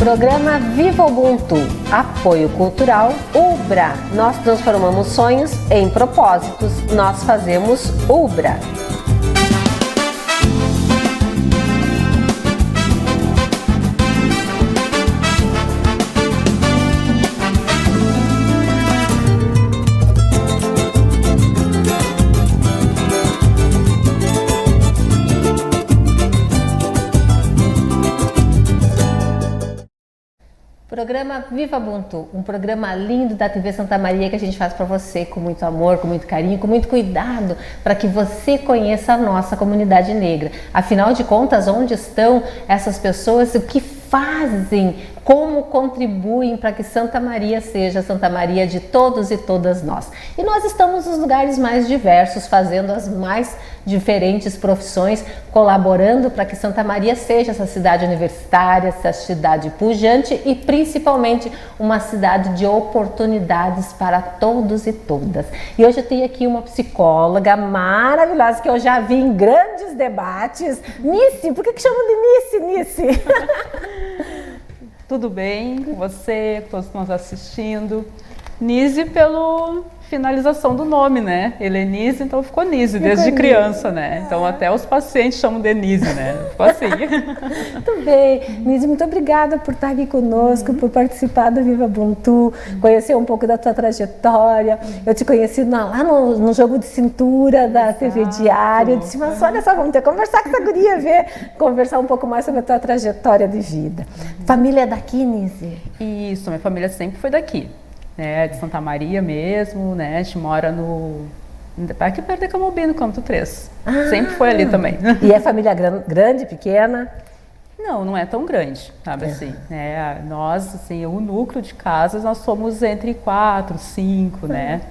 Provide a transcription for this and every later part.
Programa Viva Ubuntu, apoio cultural Ubra. Nós transformamos sonhos em propósitos. Nós fazemos Ubra. Programa Viva Ubuntu, um programa lindo da TV Santa Maria que a gente faz para você com muito amor, com muito carinho, com muito cuidado, para que você conheça a nossa comunidade negra. Afinal de contas, onde estão essas pessoas, o que fazem, como contribuem para que Santa Maria seja Santa Maria de todos e todas nós. E nós estamos nos lugares mais diversos, fazendo as mais diferentes profissões, colaborando para que Santa Maria seja essa cidade universitária, essa cidade pujante e principalmente uma cidade de oportunidades para todos e todas. E hoje eu tenho aqui uma psicóloga maravilhosa que eu já vi em grandes debates. Nice, por que chamam de Nice? Tudo bem com você, todos que estão nos assistindo? Nise pela finalização do nome, né? Helenise, então ficou Nise desde criança, né? Então até os pacientes chamam de Nise, né? Ficou assim. Muito bem. Nise, muito obrigada por estar aqui conosco, por participar do Viva Ubuntu, conhecer um pouco da tua trajetória. Eu te conheci lá no jogo de cintura da TV Diário. Eu disse, mas olha só, vamos ter que conversar com essa guria, conversar um pouco mais sobre a tua trajetória de vida. Família é daqui, Nise? Isso, minha família sempre foi daqui. De Santa Maria mesmo, né? A gente mora aqui perto da Camobi, no Campo 3. Sempre foi ali também. E é família grande, pequena? Não é tão grande, sabe assim. Nós, assim, o núcleo de casas, nós somos entre 4, 5, né?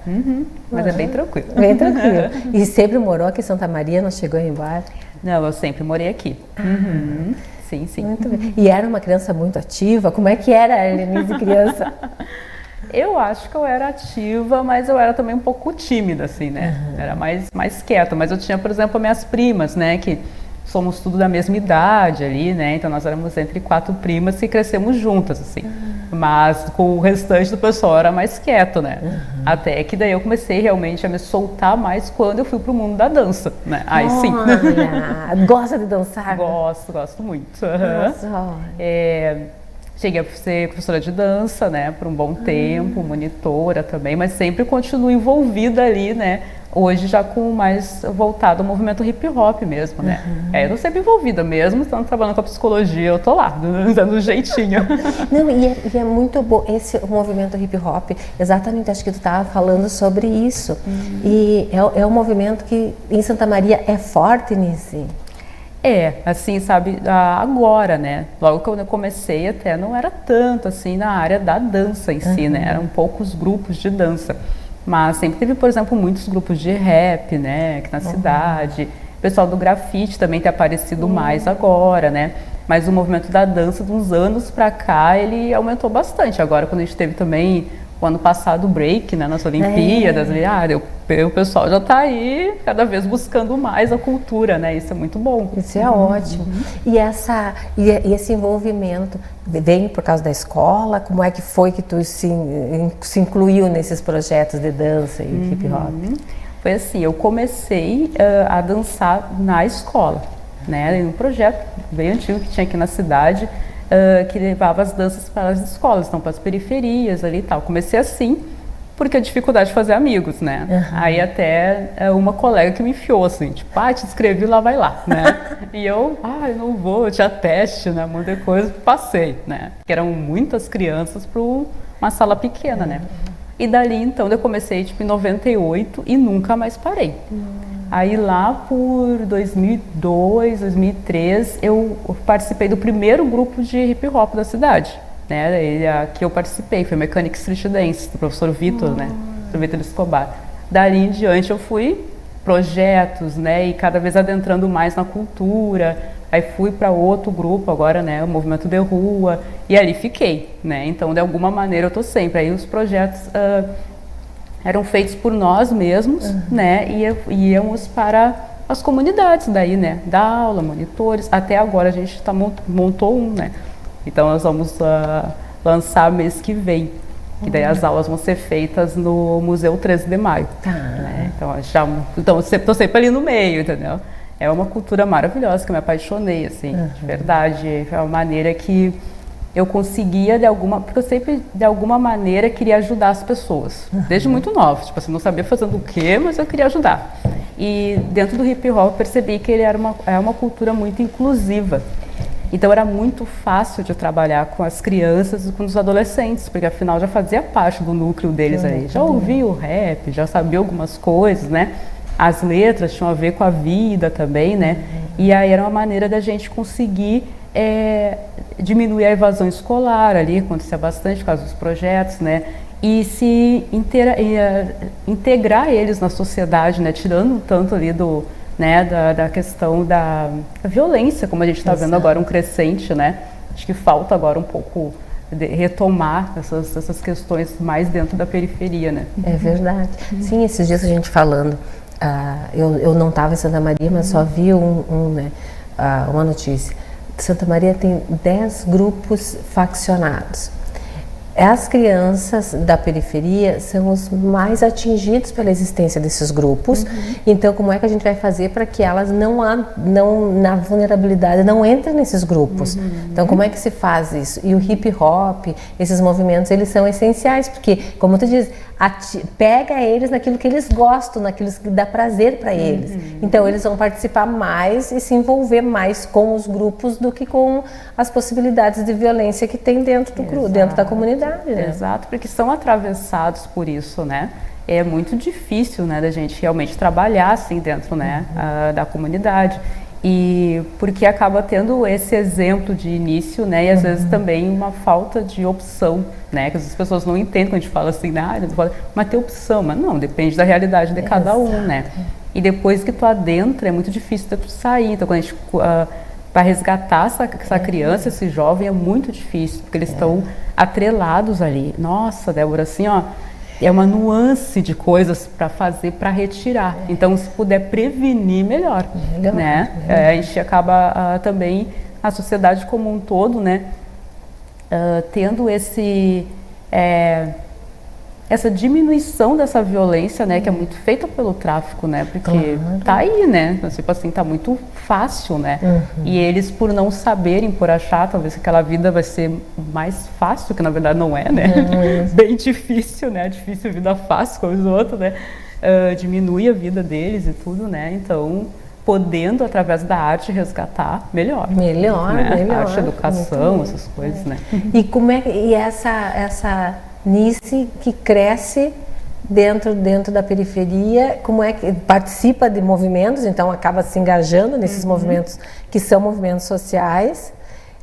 Mas é bem tranquilo. Bem tranquilo. E sempre morou aqui em Santa Maria, não chegou embora? Não, eu sempre morei aqui. Sim. Muito bem. E era uma criança muito ativa? Como é que era a Helenise criança? Eu acho que eu era ativa, mas eu era também um pouco tímida, assim, né? Era mais quieta, mas eu tinha, por exemplo, minhas primas, né? Que somos tudo da mesma idade ali, né? Então nós éramos entre 4 primas que crescemos juntas, assim. Mas com o restante do pessoal era mais quieto, né? Até que daí eu comecei realmente a me soltar mais quando eu fui pro mundo da dança, né? Aí sim. Gosta de dançar? Gosto muito. Nossa, Cheguei a ser professora de dança, né, por um bom tempo, monitora também, mas sempre continuo envolvida ali, né, hoje já com mais voltado ao movimento hip hop mesmo, né. Eu tô sempre envolvida mesmo, estando trabalhando com a psicologia, eu tô lá, dando um jeitinho. Não, e é muito bom esse movimento hip hop, exatamente, acho que tu estava falando sobre isso. E é um movimento que em Santa Maria é forte nisso. Assim, sabe, agora, né, logo quando eu comecei até não era tanto, assim, na área da dança em si, né, eram poucos grupos de dança, mas sempre teve, por exemplo, muitos grupos de rap, né, aqui na cidade, o pessoal do grafite também tem aparecido mais agora, né, mas o movimento da dança de uns anos pra cá, ele aumentou bastante, agora quando a gente teve também o ano passado o break, né, nas Olimpíadas, o pessoal já está aí cada vez buscando mais a cultura, né, isso é muito bom. Isso é ótimo. E esse envolvimento vem por causa da escola? Como é que foi que tu se incluiu nesses projetos de dança e hip hop? Foi assim, eu comecei a dançar na escola, né, em um projeto bem antigo que tinha aqui na cidade, que levava as danças para as escolas, então para as periferias ali e tal. Comecei assim, porque a dificuldade de fazer amigos, né? Aí até uma colega que me enfiou assim, tipo, te inscrevi, lá vai lá, né? E eu, não vou, eu tinha teste, né? Muita coisa, passei, né? Porque eram muitas crianças para uma sala pequena, né? E dali, então, eu comecei, tipo, em 98 e nunca mais parei. Aí lá por 2002, 2003, eu participei do primeiro grupo de hip hop da cidade, né? Que eu participei, foi Mechanic Street Dance, do professor Vitor, né? Do Vitor Escobar. Dali em diante eu fui projetos, né? E cada vez adentrando mais na cultura. Aí fui para outro grupo agora, né? O Movimento de Rua. E ali fiquei, né? Então, de alguma maneira, eu tô sempre. Aí os projetos eram feitos por nós mesmos, né? E íamos para as comunidades daí, né? Dar aula, monitores. Até agora a gente montou um, né? Então nós vamos lançar mês que vem. E daí as aulas vão ser feitas no Museu 13 de Maio. Né? Então estou sempre ali no meio, entendeu? É uma cultura maravilhosa que eu me apaixonei, assim, de verdade. É uma maneira que eu conseguia porque eu sempre, de alguma maneira, queria ajudar as pessoas. Desde muito nova, tipo assim, não sabia fazendo o quê, mas eu queria ajudar. E dentro do hip hop eu percebi que ele é uma cultura muito inclusiva. Então era muito fácil de trabalhar com as crianças e com os adolescentes, porque afinal já fazia parte do núcleo deles aí. Já ouvia o rap, já sabia algumas coisas, né? As letras tinham a ver com a vida também, né? E aí era uma maneira da gente conseguir diminuir a evasão escolar ali, acontecia bastante por causa dos projetos, né? E se integrar eles na sociedade, né? Tirando um tanto ali da questão da violência, como a gente está vendo agora um crescente, né? Acho que falta agora um pouco retomar essas questões mais dentro da periferia, né? É verdade. Sim, esses dias a gente falando, eu não estava em Santa Maria, mas só vi uma notícia. Santa Maria tem 10 grupos faccionados. As crianças da periferia são os mais atingidos pela existência desses grupos. Então, como é que a gente vai fazer para que elas na vulnerabilidade, não entrem nesses grupos? Então, como é que se faz isso? E o hip hop, esses movimentos, eles são essenciais, porque, como tu diz, pega eles naquilo que eles gostam, naquilo que dá prazer para eles. Então, eles vão participar mais e se envolver mais com os grupos do que com as possibilidades de violência que tem dentro da comunidade. Né? Exato, porque são atravessados por isso, né? É muito difícil, né, da gente realmente trabalhar assim dentro, né, da comunidade. E porque acaba tendo esse exemplo de início, né, e às vezes também uma falta de opção, né, que as pessoas não entendem quando a gente fala assim, mas tem opção, mas não, depende da realidade de cada um, né. E depois que tu adentra, é muito difícil de tu sair. Então, quando a gente para resgatar essa criança, esse jovem, é muito difícil, porque eles estão atrelados ali. Nossa, Débora, assim, ó, é uma nuance de coisas para fazer, para retirar. Então, se puder prevenir, melhor, né? A gente acaba também, a sociedade como um todo, né, tendo essa diminuição dessa violência, né, que é muito feita pelo tráfico, né, porque tá aí, né, tipo assim, tá muito fácil, né, e eles por não saberem, por achar talvez que aquela vida vai ser mais fácil, que na verdade não é, né, bem difícil, né, difícil vida fácil como os outros, né, diminui a vida deles e tudo, né, então podendo através da arte resgatar, melhor. Melhor. Arte, educação, essas coisas, né. E como é que essa nice que cresce dentro da periferia, como é que participa de movimentos, então acaba se engajando nesses movimentos que são movimentos sociais.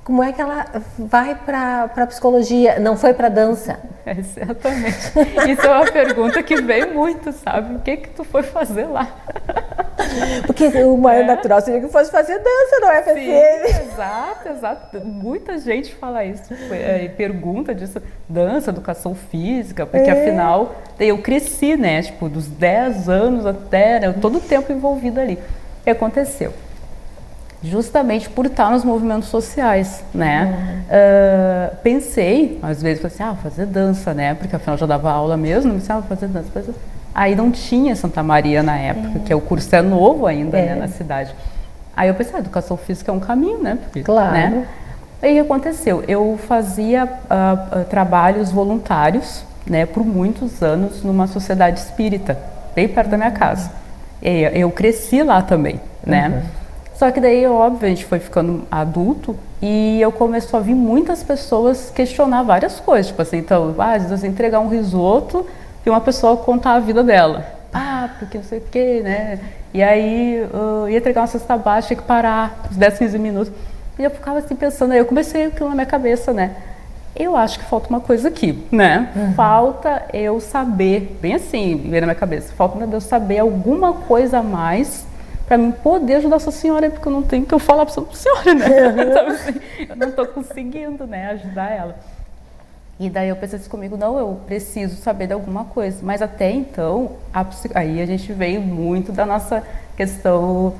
Como é que ela vai para a psicologia? Não foi para dança? Exatamente. Isso é uma pergunta que vem muito, sabe? O que tu foi fazer lá? Porque o maior natural seria que fosse fazer dança, não é, Sim, exato. Muita gente fala isso, pergunta disso, dança, educação física, porque afinal, eu cresci, né, tipo, dos 10 anos até, né, todo o tempo envolvida ali. O que aconteceu? Justamente por estar nos movimentos sociais, né? Pensei, às vezes, falei assim, fazer dança, né? Porque afinal já dava aula mesmo, me disse, fazer dança. Aí não tinha Santa Maria na época, que o curso é novo ainda, né, na cidade. Aí eu pensei, educação física é um caminho, né? Porque, claro. Né? Aí o que aconteceu? Eu fazia trabalhos voluntários, né, por muitos anos numa sociedade espírita, bem perto da minha casa. Eu cresci lá também, né? Só que daí, óbvio, a gente foi ficando adulto e eu começou a vir muitas pessoas questionar várias coisas. Tipo assim, então, às vezes entregar um risoto e uma pessoa contar a vida dela. Porque não sei o quê, né? E aí, ia entregar uma cesta baixa, tinha que parar uns 10, 15 minutos. E eu ficava assim pensando, aí eu comecei aquilo na minha cabeça, né? Eu acho que falta uma coisa aqui, né? Falta eu saber, bem assim, veio na minha cabeça, falta eu saber alguma coisa a mais para mim poder ajudar essa senhora, porque eu não tenho que eu falar para essa senhora, né? Então, assim, eu não estou conseguindo, né, ajudar ela. E daí eu pensei assim comigo, não, eu preciso saber de alguma coisa. Mas até então, aí a gente veio muito da nossa questão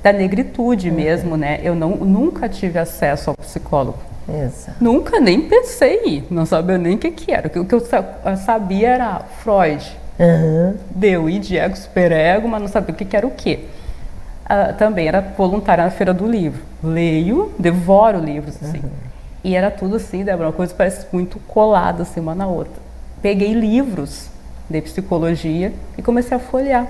da negritude mesmo, né? Eu nunca tive acesso ao psicólogo. Exato. Nunca nem pensei em ir, não sabia nem o que era. O que eu sabia era Freud, deu id, ego, superego, mas não sabia o que era o quê. Também era voluntária na Feira do Livro. Leio, devoro livros, assim. E era tudo assim, Débora, uma coisa que parece muito colada, assim, uma na outra. Peguei livros de psicologia e comecei a folhear.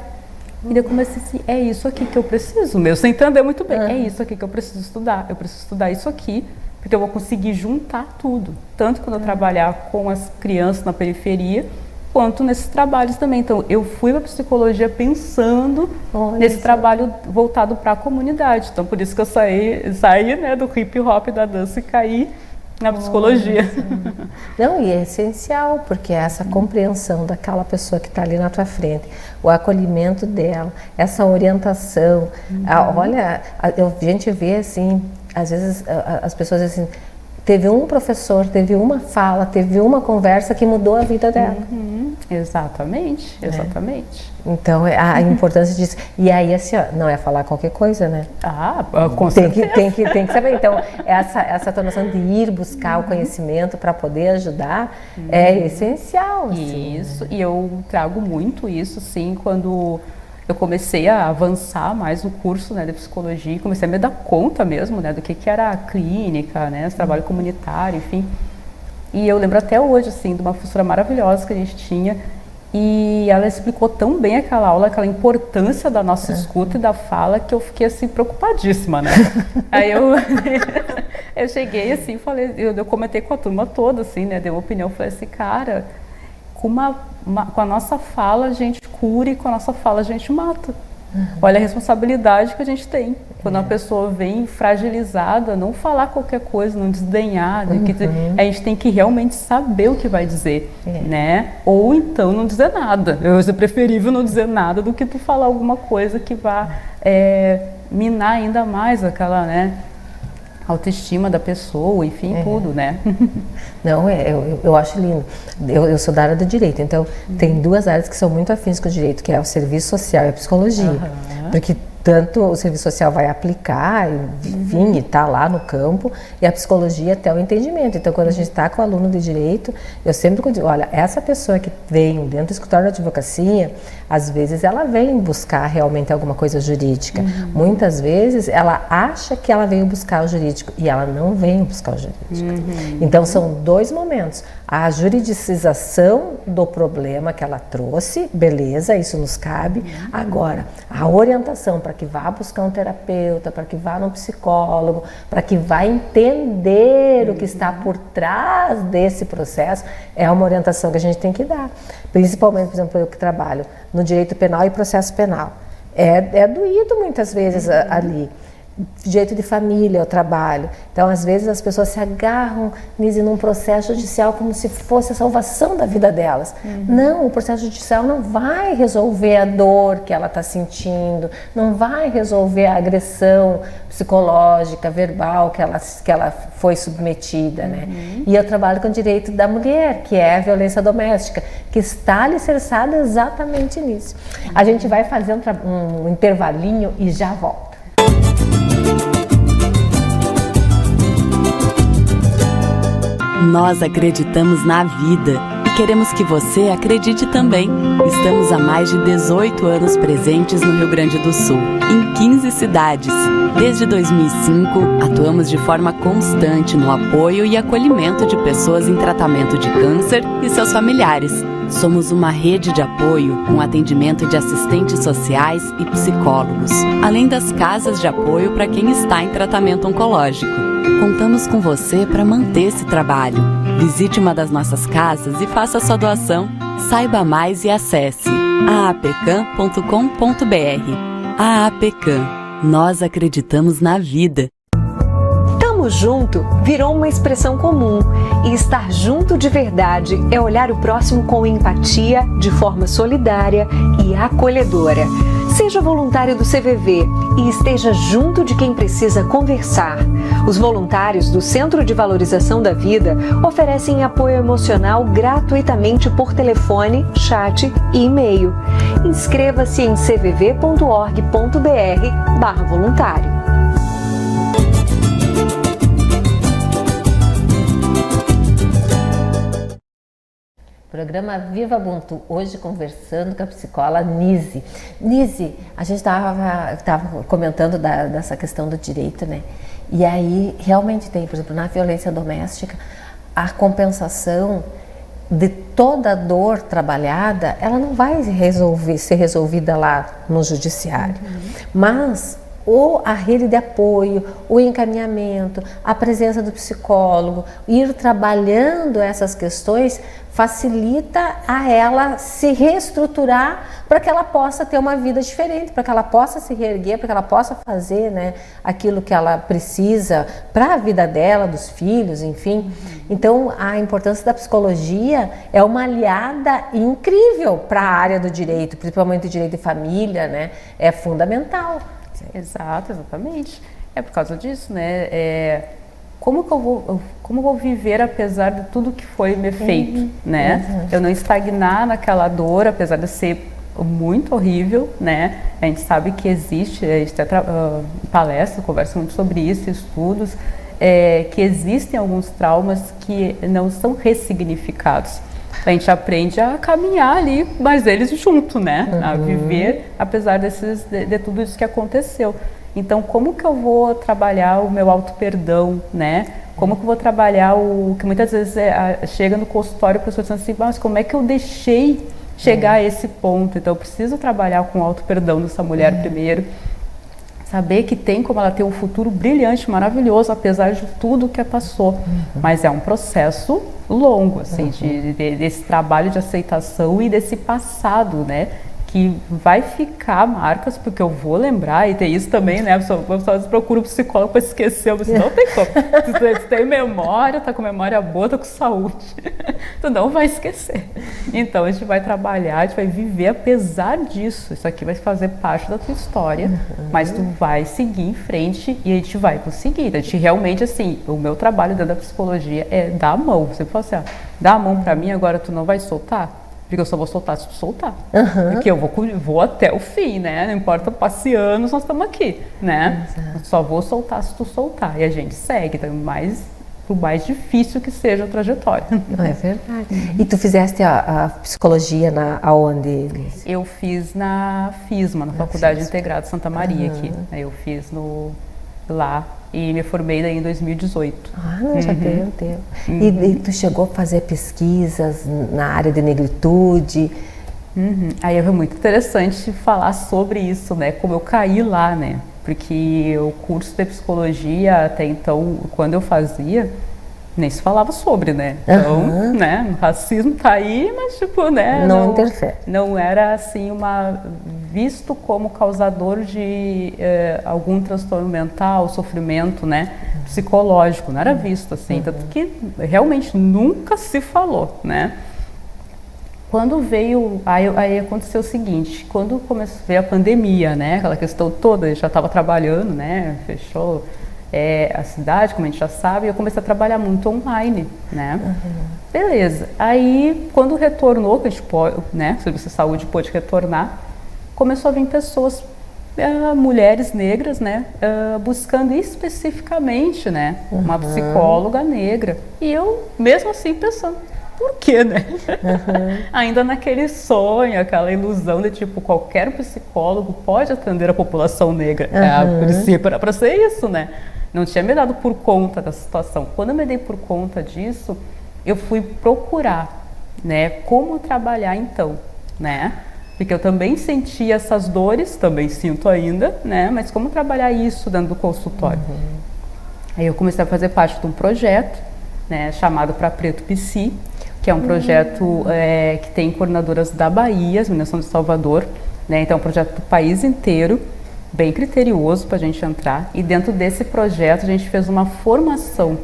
E daí eu comecei assim, é isso aqui que eu preciso, meu, sem entender muito bem. É isso aqui que eu preciso estudar isso aqui, porque eu vou conseguir juntar tudo. Tanto quando eu trabalhar com as crianças na periferia, quanto nesses trabalhos também. Então, eu fui para a psicologia pensando nesse trabalho voltado para a comunidade. Então, por isso que eu saí né, do hip hop, da dança e caí na psicologia. Não, e é essencial, porque essa compreensão daquela pessoa que está ali na tua frente, o acolhimento dela, essa orientação. Olha, a gente vê assim, às vezes as pessoas assim, teve um professor, teve uma fala, teve uma conversa que mudou a vida dela. Exatamente, exatamente. Então, a importância disso. E aí, assim, ó, não é falar qualquer coisa, né? Com certeza. Tem que saber. Então, essa tua noção de ir buscar o conhecimento para poder ajudar é essencial. Assim, isso, e eu trago muito isso, sim, quando eu comecei a avançar mais no curso, né, de psicologia, comecei a me dar conta mesmo, né, do que era a clínica, né, esse trabalho comunitário, enfim. E eu lembro até hoje, assim, de uma professora maravilhosa que a gente tinha, e ela explicou tão bem aquela aula, aquela importância da nossa escuta e da fala, que eu fiquei, assim, preocupadíssima, né. Aí eu cheguei, assim, falei, eu comentei com a turma toda, assim, né, dei uma opinião, falei assim, cara, com a nossa fala a gente cura e com a nossa fala a gente mata. Olha a responsabilidade que a gente tem. Quando uma pessoa vem fragilizada, não falar qualquer coisa, não desdenhar, a gente tem que realmente saber o que vai dizer, né? Ou então não dizer nada. É preferível não dizer nada do que tu falar alguma coisa que vá minar ainda mais aquela, né, autoestima da pessoa, enfim, tudo, né? Não, eu acho lindo. Eu sou da área do direito, então tem duas áreas que são muito afins com o direito, que é o serviço social e a psicologia. Porque tanto o serviço social vai aplicar, enfim, e tá lá no campo, e a psicologia até o entendimento. Então, quando a gente está com o aluno de direito, eu sempre digo, olha, essa pessoa que vem dentro do escritório de advocacia, às vezes ela vem buscar realmente alguma coisa jurídica. Muitas vezes ela acha que ela veio buscar o jurídico e ela não veio buscar o jurídico. Então, são dois momentos. A juridicização do problema que ela trouxe, beleza, isso nos cabe. Agora, a orientação para que vá buscar um terapeuta, para que vá no psicólogo, para que vá entender o que está por trás desse processo, é uma orientação que a gente tem que dar. Principalmente, por exemplo, eu que trabalho no direito penal e processo penal. É doído muitas vezes ali. Direito de família, o trabalho. Então, às vezes, as pessoas se agarram num processo judicial como se fosse a salvação da vida delas. Não, o processo judicial não vai resolver a dor que ela está sentindo, não vai resolver a agressão psicológica, verbal que ela foi submetida, né? E eu trabalho com o direito da mulher, que é a violência doméstica, que está alicerçada exatamente nisso. A gente vai fazer um intervalinho e já volta. Nós acreditamos na vida e queremos que você acredite também. Estamos há mais de 18 anos presentes no Rio Grande do Sul, em 15 cidades. Desde 2005, atuamos de forma constante no apoio e acolhimento de pessoas em tratamento de câncer e seus familiares. Somos uma rede de apoio com atendimento de assistentes sociais e psicólogos, além das casas de apoio para quem está em tratamento oncológico. Contamos com você para manter esse trabalho. Visite uma das nossas casas e faça sua doação. Saiba mais e acesse aapcan.com.br. AAPCAN. Nós acreditamos na vida. Tamo junto virou uma expressão comum e estar junto de verdade é olhar o próximo com empatia, de forma solidária e acolhedora. Seja voluntário do CVV e esteja junto de quem precisa conversar. Os voluntários do Centro de Valorização da Vida oferecem apoio emocional gratuitamente por telefone, chat e e-mail. Inscreva-se em cvv.org.br/voluntário. programa Viva Ubuntu, hoje conversando com a psicóloga Nise. Nise, a gente estava comentando dessa questão do direito, né? E aí realmente tem, por exemplo, na violência doméstica, a compensação de toda a dor trabalhada, ela não vai ser resolvida lá no judiciário, mas a rede de apoio, o encaminhamento, a presença do psicólogo, ir trabalhando essas questões facilita a ela se reestruturar para que ela possa ter uma vida diferente, para que ela possa se reerguer, para que ela possa fazer, né, aquilo que ela precisa para a vida dela, dos filhos, enfim. Então, a importância da psicologia é uma aliada incrível para a área do direito, principalmente o direito de família, né, é fundamental. Exato, exatamente. É por causa disso, né? Como eu vou viver apesar de tudo que foi me feito, né? Eu não estagnar naquela dor, apesar de ser muito horrível, né? A gente sabe que existe, a gente até palestra, conversa muito sobre isso, estudos, que existem alguns traumas que não são ressignificados. A gente aprende a caminhar ali, mas eles junto, né? A viver, apesar de tudo isso que aconteceu. Então, como que eu vou trabalhar o meu auto-perdão, né? Como que eu vou trabalhar o que muitas vezes chega no consultório, a pessoa diz assim, mas como é que eu deixei chegar a esse ponto? Então, eu preciso trabalhar com o auto-perdão dessa mulher primeiro. Saber que tem como ela ter um futuro brilhante, maravilhoso, apesar de tudo que passou. Mas é um processo longo, assim, desse trabalho de aceitação e desse passado, né? Que vai ficar marcas, porque eu vou lembrar, e tem isso também, né? A pessoa procura um psicólogo para esquecer, você não tem como. Tu tem memória, tá com memória boa, tá com saúde, tu não vai esquecer. Então a gente vai trabalhar, a gente vai viver apesar disso. Isso aqui vai fazer parte da tua história, mas tu vai seguir em frente e a gente vai conseguir. A gente realmente, assim, o meu trabalho dentro da psicologia é dar a mão. Você fala assim, dá a mão para mim, agora tu não vai soltar? Porque eu só vou soltar se tu soltar. Porque eu vou até o fim, né? Não importa passar anos, nós estamos aqui, né? Só vou soltar se tu soltar. E a gente segue, então, por mais difícil que seja a trajetória. É verdade. E tu fizeste a psicologia aonde? Eu fiz na FISMA, na Faculdade Integrada Santa Maria aqui. Eu fiz lá. E me formei daí em 2018. Já tem um tempo. E tu chegou a fazer pesquisas na área de negritude? Aí foi muito interessante falar sobre isso, né? Como eu caí lá, né? Porque o curso de psicologia, até então, quando eu fazia, nem se falava sobre, né? Então, né? O racismo tá aí, mas tipo, né? Não interfere. Não era assim visto como causador de algum transtorno mental, sofrimento, né? Psicológico, não era visto assim, tanto que realmente nunca se falou, né? Quando veio, aí aconteceu o seguinte, quando veio a pandemia, né? Aquela questão toda, eu já estava trabalhando, né? Fechou a cidade, como a gente já sabe, eu comecei a trabalhar muito online, né? Beleza. Aí, quando retornou, que a gente pode, né? O Serviço de Saúde pôde retornar, começou a vir pessoas, mulheres negras, né? Buscando especificamente, né? Uma psicóloga negra. E eu, mesmo assim, pensando, por quê, né? Ainda naquele sonho, aquela ilusão de tipo, qualquer psicólogo pode atender a população negra. A princípio era para ser isso, né? Não tinha me dado por conta da situação. Quando eu me dei por conta disso, eu fui procurar, né? Como trabalhar então, né? Porque eu também sentia essas dores, também sinto ainda, né? Mas como trabalhar isso dentro do consultório? Aí eu comecei a fazer parte de um projeto, né? Chamado Pra Preto Psi, que é um projeto que tem coordenadoras da Bahia, as meninas são de Salvador, né? Então é um projeto do país inteiro, bem criterioso para a gente entrar. E dentro desse projeto a gente fez uma formação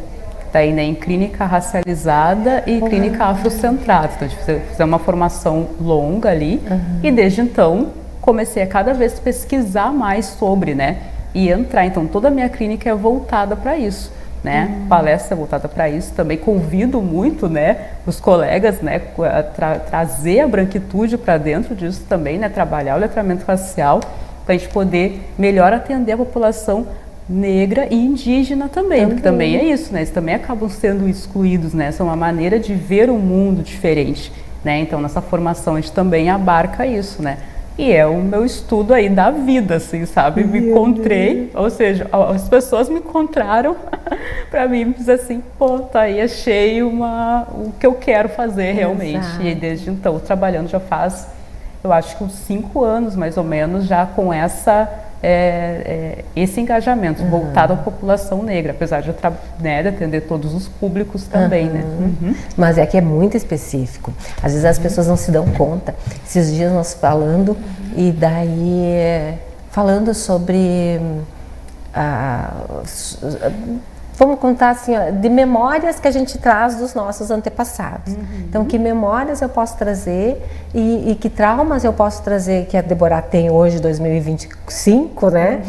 daí, né, em clínica racializada e clínica afrocentrada. Então a gente fez uma formação longa ali e desde então comecei a cada vez pesquisar mais sobre, né, e entrar. Então toda a minha clínica é voltada para isso. Né? Palestra voltada para isso, também convido muito, né, os colegas, né, a trazer a branquitude para dentro disso também, né, trabalhar o letramento racial para a gente poder melhor atender a população negra e indígena também, porque também é isso, né, eles também acabam sendo excluídos, né, são uma maneira de ver o mundo diferente. né? Então, nessa formação a gente também abarca isso, né? E é o meu estudo aí da vida, assim, sabe? Me encontrei, ou seja, as pessoas me encontraram para mim dizer assim, pô, tá aí, achei o que eu quero fazer realmente. Exato. E desde então, trabalhando já faz, eu acho que uns 5 anos, mais ou menos, já com esse engajamento voltado à população negra, apesar de de atender todos os públicos também, né? Mas é que é muito específico. Às vezes as pessoas não se dão conta. Esses dias nós falando, e daí falando sobre vamos contar assim, de memórias que a gente traz dos nossos antepassados. Então, que memórias eu posso trazer e que traumas eu posso trazer que a Deborah tem hoje, 2025, né?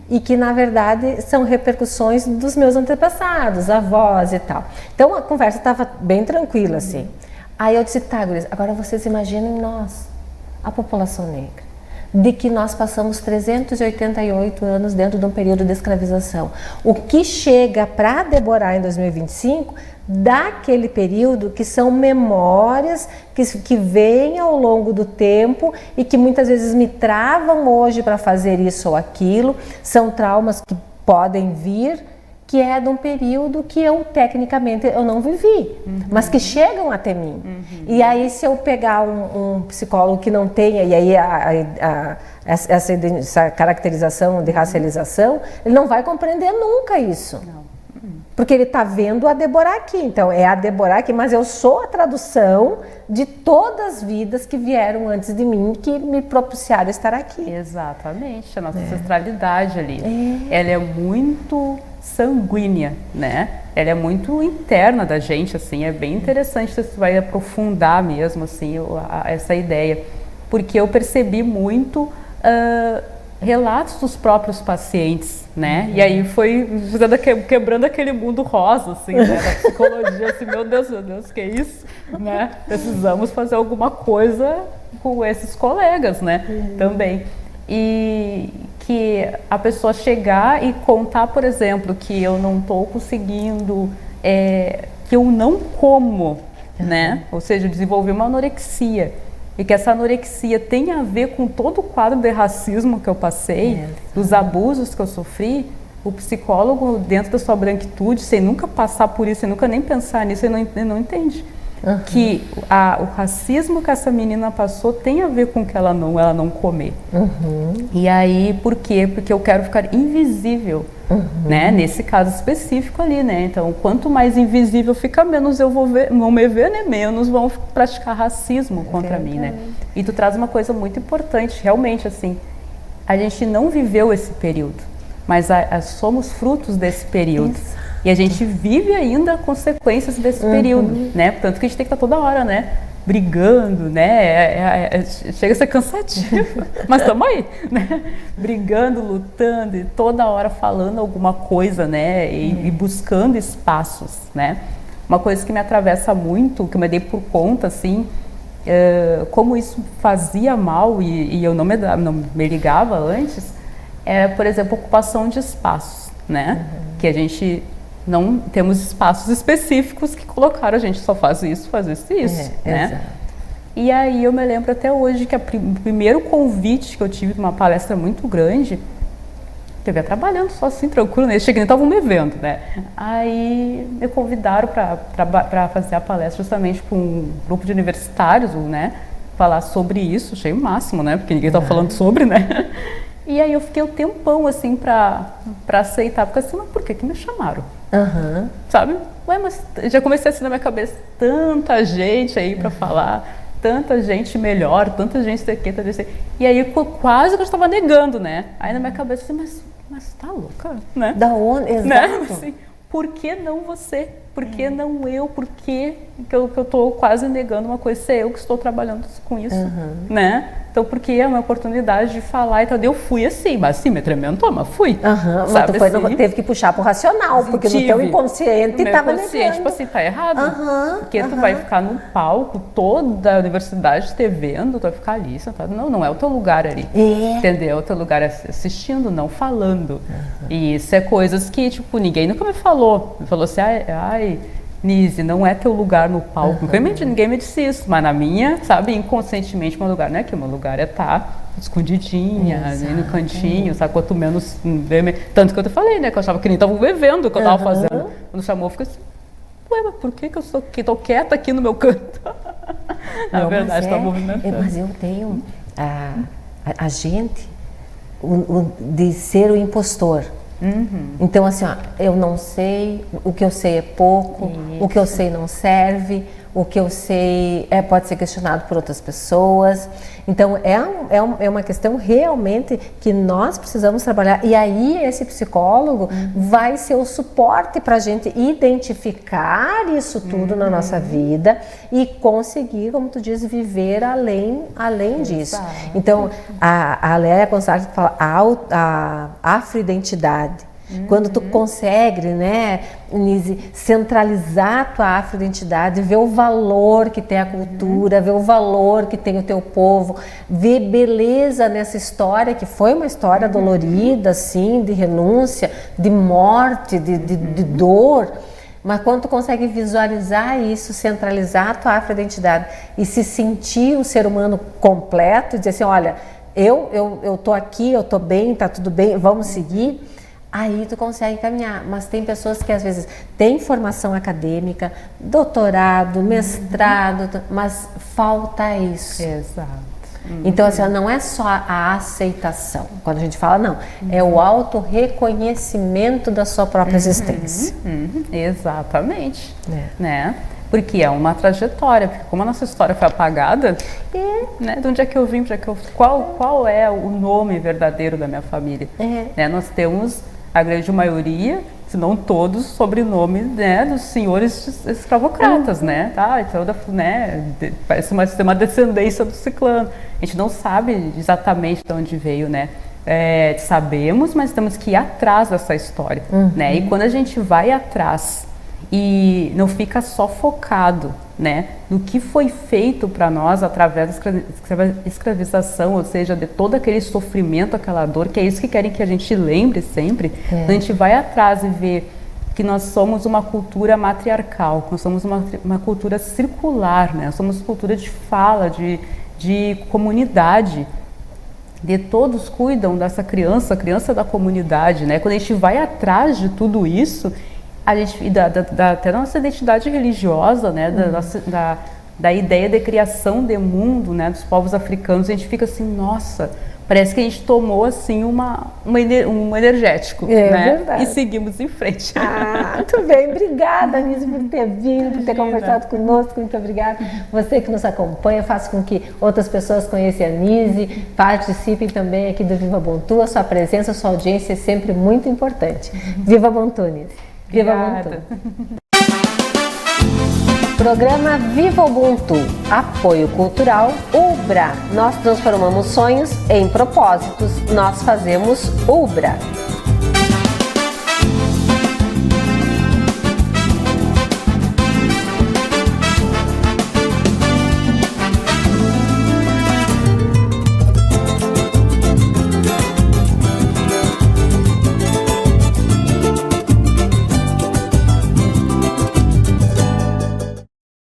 E que, na verdade, são repercussões dos meus antepassados, avós e tal. Então, a conversa estava bem tranquila, assim. Aí eu disse, tá, guris, agora vocês imaginem nós, a população negra, de que nós passamos 388 anos dentro de um período de escravização. O que chega para Deborah em 2025, daquele período, que são memórias que vêm ao longo do tempo e que muitas vezes me travam hoje para fazer isso ou aquilo, são traumas que podem vir, que é de um período que eu, tecnicamente, eu não vivi, mas que chegam até mim. E aí, se eu pegar um psicólogo que não tenha, e aí essa caracterização de racialização, ele não vai compreender nunca isso. Porque ele está vendo a Deborah aqui, então é a Deborah aqui, mas eu sou a tradução de todas as vidas que vieram antes de mim, que me propiciaram estar aqui. Exatamente, a nossa ancestralidade ali, ela é muito sanguínea, né? Ela é muito interna da gente, assim, é bem interessante, você vai aprofundar mesmo, assim, essa ideia, porque eu percebi muito relatos dos próprios pacientes, né? E aí foi quebrando aquele mundo rosa, assim, né? Da psicologia, assim, meu Deus, que é isso? Né? Precisamos fazer alguma coisa com esses colegas, né? Também. E que a pessoa chegar e contar, por exemplo, que eu não estou conseguindo, que eu não como, né? Ou seja, desenvolver uma anorexia. E que essa anorexia tem a ver com todo o quadro de racismo que eu passei, dos abusos que eu sofri. O psicólogo, dentro da sua branquitude, sem nunca passar por isso, sem nunca nem pensar nisso, ele não entende. Que o racismo que essa menina passou tem a ver com que ela não comer. E aí, por quê? Porque eu quero ficar invisível, né? Nesse caso específico ali, né? Então, quanto mais invisível fica, menos eu vou me ver, né? Menos vão praticar racismo contra mim, né? E tu traz uma coisa muito importante, realmente, assim, a gente não viveu esse período, mas somos frutos desse período. E a gente vive ainda consequências desse período, né? Portanto que a gente tem que estar toda hora, né? Brigando, né? Chega a ser cansativo, mas estamos aí, né? Brigando, lutando e toda hora falando alguma coisa, né? E buscando espaços, né? Uma coisa que me atravessa muito, que eu me dei por conta, assim, como isso fazia mal e eu não me ligava antes, por exemplo, ocupação de espaços, né? Que a gente não temos espaços específicos que colocaram a gente só faz isso, né? Exato. E aí eu me lembro até hoje que o primeiro convite que eu tive de uma palestra muito grande, eu ia trabalhando só assim, tranquilo, né? Cheguei, estavam me vendo, né? Aí me convidaram para fazer a palestra justamente para um grupo de universitários, né? Falar sobre isso, achei o máximo, né? Porque ninguém estava falando sobre, né? E aí eu fiquei um tempão, assim, para aceitar, porque assim, mas por que me chamaram? Sabe? Ué, mas já comecei assim na minha cabeça, tanta gente aí para falar, tanta gente melhor, tanta gente daqui, tanta gente... E aí quase que eu estava negando, né? Aí na minha cabeça, assim, mas tá louca, né? Da onde? Exato. Né? Assim, por que não você? Por que não eu? Por que eu estou quase negando uma coisa, se é eu que estou trabalhando com isso, né? Então, porque é uma oportunidade de falar, então eu fui assim, mas assim, me tremendo, mas fui. Mas tu assim, teve que puxar pro racional, porque no teu inconsciente estava negando. Tipo assim, tá errado. Porque tu vai ficar num palco, toda a universidade te vendo, tu vai ficar ali, sentado. Não é o teu lugar ali. Entendeu? O teu lugar é assistindo, não falando. E isso é coisas que, tipo, ninguém nunca me falou. Me falou assim, ai, Nise, não é teu lugar no palco. Ninguém me disse isso, mas na minha, sabe, inconscientemente, meu lugar não é aqui, meu lugar é estar escondidinha, ali no cantinho, sabe, quanto menos... Tanto que eu te falei, né, que eu achava que nem estavam me vendo o que eu tava fazendo. Quando chamou, eu fiquei assim, ué, mas por que eu tô quieta aqui no meu canto? Na verdade, tá movimentando. Mas eu tenho a gente de ser o impostor. Então, assim, ó, eu não sei, o que eu sei é pouco, o que eu sei não serve, o que eu sei pode ser questionado por outras pessoas. Então, é uma questão realmente que nós precisamos trabalhar. E aí, esse psicólogo vai ser o suporte para a gente identificar isso tudo na nossa vida e conseguir, como tu diz, viver além disso. Então, a Léa Gonçalves fala a afroidentidade. Quando tu consegue, né, Nise, centralizar a tua afroidentidade, ver o valor que tem a cultura, ver o valor que tem o teu povo, ver beleza nessa história, que foi uma história dolorida, assim, de renúncia, de morte, de dor. Mas quando tu consegue visualizar isso, centralizar a tua afroidentidade e se sentir um ser humano completo, e dizer assim, olha, eu tô aqui, eu tô bem, tá tudo bem, vamos seguir, aí tu consegue caminhar. Mas tem pessoas que às vezes têm formação acadêmica, doutorado, mestrado, mas falta isso. Exato. Então, assim, não é só a aceitação. Quando a gente fala, não, é o autorreconhecimento da sua própria existência. Exatamente. Né? Porque é uma trajetória, porque como a nossa história foi apagada, né, de onde é que eu vim, qual é o nome verdadeiro da minha família? Né, nós temos a grande maioria, se não todos, sobrenome, né, dos senhores escravocratas, né? Então, parece uma descendência do ciclano. A gente não sabe exatamente de onde veio, né? Sabemos, mas temos que ir atrás dessa história, né? E quando a gente vai atrás e não fica só focado, né, no que foi feito para nós através da escravização, ou seja, de todo aquele sofrimento, aquela dor, que é isso que querem que a gente lembre sempre. A gente vai atrás e vê que nós somos uma cultura matriarcal, nós somos uma cultura circular, né? Nós somos cultura de fala, de comunidade, de todos cuidam dessa criança, a criança da comunidade, né? Quando a gente vai atrás de tudo isso, a gente, até da nossa identidade religiosa, né, da ideia de criação de mundo, né, dos povos africanos, a gente fica assim, nossa, parece que a gente tomou assim um energético, né? Verdade. E seguimos em frente. Muito bem, obrigada, Nise, por ter vindo, por ter conversado conosco, muito obrigada. Você que nos acompanha, faça com que outras pessoas conheçam a Nise, participem também aqui do Viva Ubuntu, a sua presença, a sua audiência é sempre muito importante. Viva Ubuntu, Nise. Viva Ubuntu. Programa Viva Ubuntu, apoio cultural UBRA. Nós transformamos sonhos em propósitos, nós fazemos UBRA.